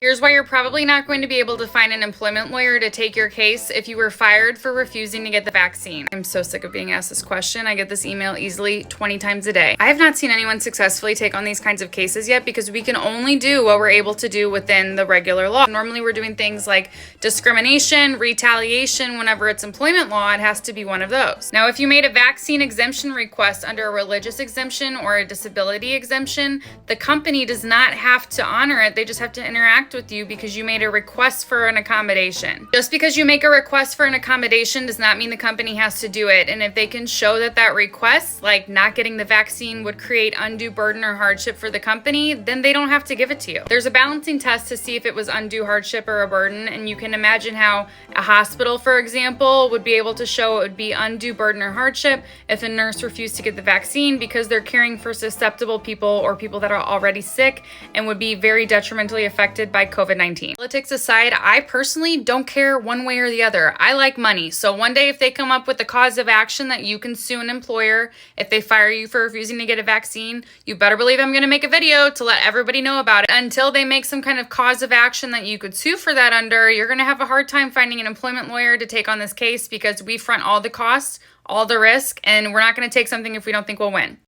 Here's why you're probably not going to be able to find an employment lawyer to take your case if you were fired for refusing to get the vaccine. I'm so sick of being asked this question. I get this email easily 20 times a day. I have not seen anyone successfully take on these kinds of cases yet because we can only do what we're able to do within the regular law. Normally we're doing things like discrimination, retaliation. Whenever it's employment law, it has to be one of those. Now, if you made a vaccine exemption request under a religious exemption or a disability exemption, the company does not have to honor it. They just have to interact with you because you made a request for an accommodation. Just because you make a request for an accommodation does not mean the company has to do it. And if they can show that that request, like not getting the vaccine, would create undue burden or hardship for the company, then they don't have to give it to you. There's a balancing test to see if it was undue hardship or a burden, and you can imagine how a hospital, for example, would be able to show it would be undue burden or hardship if a nurse refused to get the vaccine because they're caring for susceptible people or people that are already sick and would be very detrimentally affected by COVID-19. Politics aside, I personally don't care one way or the other. I like money. So one day if they come up with a cause of action that you can sue an employer if they fire you for refusing to get a vaccine, you better believe I'm going to make a video to let everybody know about it. Until they make some kind of cause of action that you could sue for that under, you're going to have a hard time finding an employment lawyer to take on this case because we front all the costs, all the risk, and we're not going to take something if we don't think we'll win.